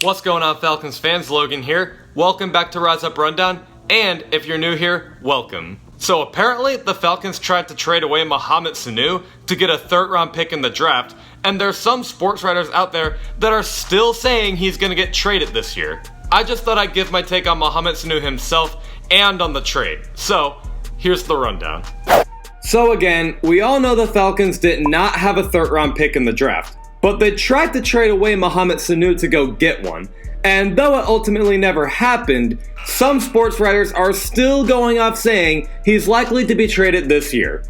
What's going on, Falcons fans? Logan here. Welcome back to Rise Up Rundown, and if you're new here, welcome. So apparently, the Falcons tried to trade away Mohamed Sanu to get a third-round pick in the draft, and there's some sports writers out there that are still saying he's going to get traded this year. I just thought I'd give my take on Mohamed Sanu himself and on the trade. So, here's the rundown. So again, we all know the Falcons did not have a third-round pick in the draft, but they tried to trade away Mohamed Sanu to go get one. And though it ultimately never happened, some sports writers are still going off saying he's likely to be traded this year.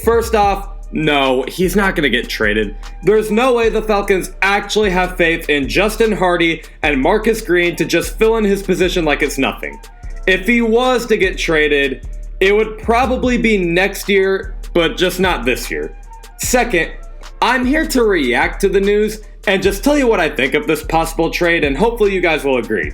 First off, no, he's not going to get traded. There's no way the Falcons actually have faith in Justin Hardy and Marcus Green to just fill in his position like it's nothing. If he was to get traded, it would probably be next year, but just not this year. Second, I'm here to react to the news and just tell you what I think of this possible trade, and hopefully you guys will agree.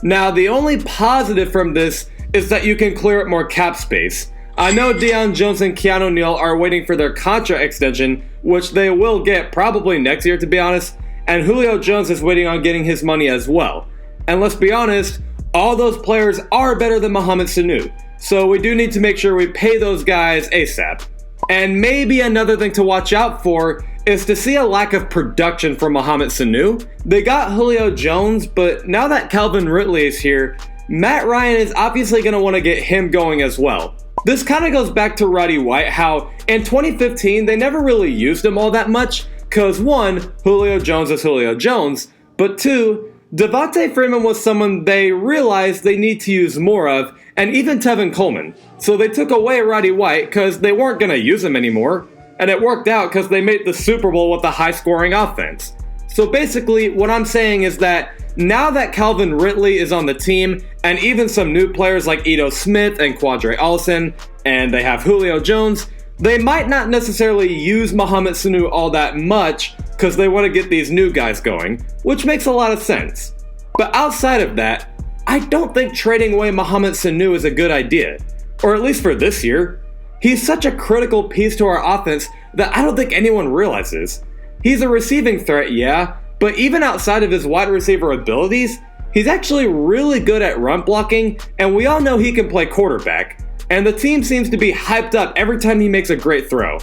Now, the only positive from this is that you can clear up more cap space. I know Deion Jones and Keanu Neal are waiting for their contract extension, which they will get probably next year to be honest, and Julio Jones is waiting on getting his money as well. And let's be honest, all those players are better than Mohamed Sanu, so we do need to make sure we pay those guys ASAP. And maybe another thing to watch out for is to see a lack of production from Mohamed Sanu. They got Julio Jones, but now that Calvin Ridley is here, Matt Ryan is obviously going to want to get him going as well. This kind of goes back to Roddy White, how in 2015 they never really used him all that much, because one, Julio Jones is Julio Jones, but two, Devontae Freeman was someone they realized they need to use more of, and even Tevin Coleman. So they took away Roddy White because they weren't going to use him anymore, and it worked out because they made the Super Bowl with a high-scoring offense. So basically, what I'm saying is that now that Calvin Ridley is on the team, and even some new players like Ito Smith and Quadre Allison, and they have Julio Jones, they might not necessarily use Mohamed Sanu all that much because they want to get these new guys going, which makes a lot of sense. But outside of that, I don't think trading away Mohamed Sanu is a good idea, or at least for this year. He's such a critical piece to our offense that I don't think anyone realizes. He's a receiving threat, yeah, but even outside of his wide receiver abilities, he's actually really good at run blocking, and we all know he can play quarterback. And the team seems to be hyped up every time he makes a great throw.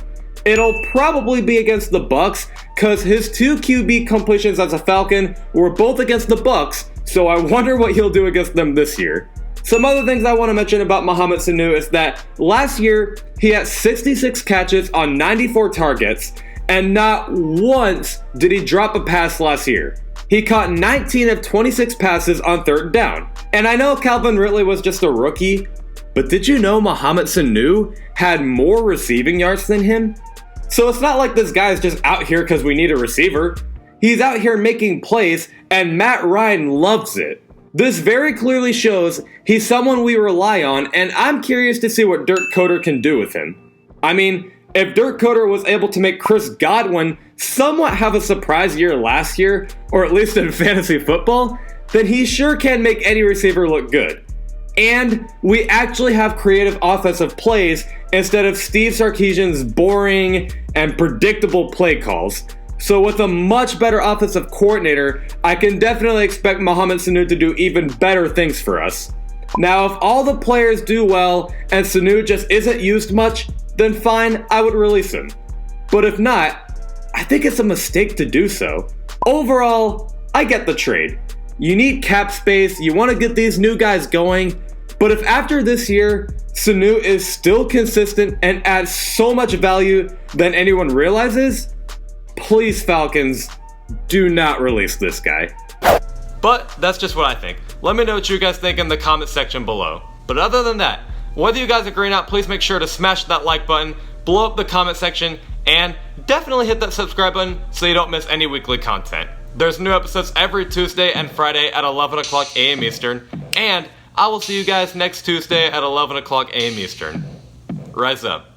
It'll probably be against the Bucks, cause his 2 QB completions as a Falcon were both against the Bucks, so I wonder what he'll do against them this year. Some other things I want to mention about Mohamed Sanu is that last year, he had 66 catches on 94 targets, and not once did he drop a pass last year. He caught 19 of 26 passes on third down. And I know Calvin Ridley was just a rookie, but did you know Mohamed Sanu had more receiving yards than him? So it's not like this guy is just out here because we need a receiver. He's out here making plays, and Matt Ryan loves it. This very clearly shows he's someone we rely on, and I'm curious to see what Dirk Koetter can do with him. I mean, if Dirk Koetter was able to make Chris Godwin somewhat have a surprise year last year, or at least in fantasy football, then he sure can make any receiver look good. And we actually have creative offensive plays instead of Steve Sarkisian's boring and predictable play calls. So with a much better offensive coordinator, I can definitely expect Mohamed Sanu to do even better things for us. Now, if all the players do well and Sanu just isn't used much, then fine, I would release him. But if not, I think it's a mistake to do so. Overall, I get the trade. You need cap space, you want to get these new guys going, but if after this year, Sanu is still consistent and adds so much value than anyone realizes, please, Falcons, do not release this guy. But that's just what I think. Let me know what you guys think in the comment section below. But other than that, whether you guys agree or not, please make sure to smash that like button, blow up the comment section, and definitely hit that subscribe button so you don't miss any weekly content. There's new episodes every Tuesday and Friday at 11 o'clock a.m. Eastern, and I will see you guys next Tuesday at 11 o'clock a.m. Eastern. Rise up.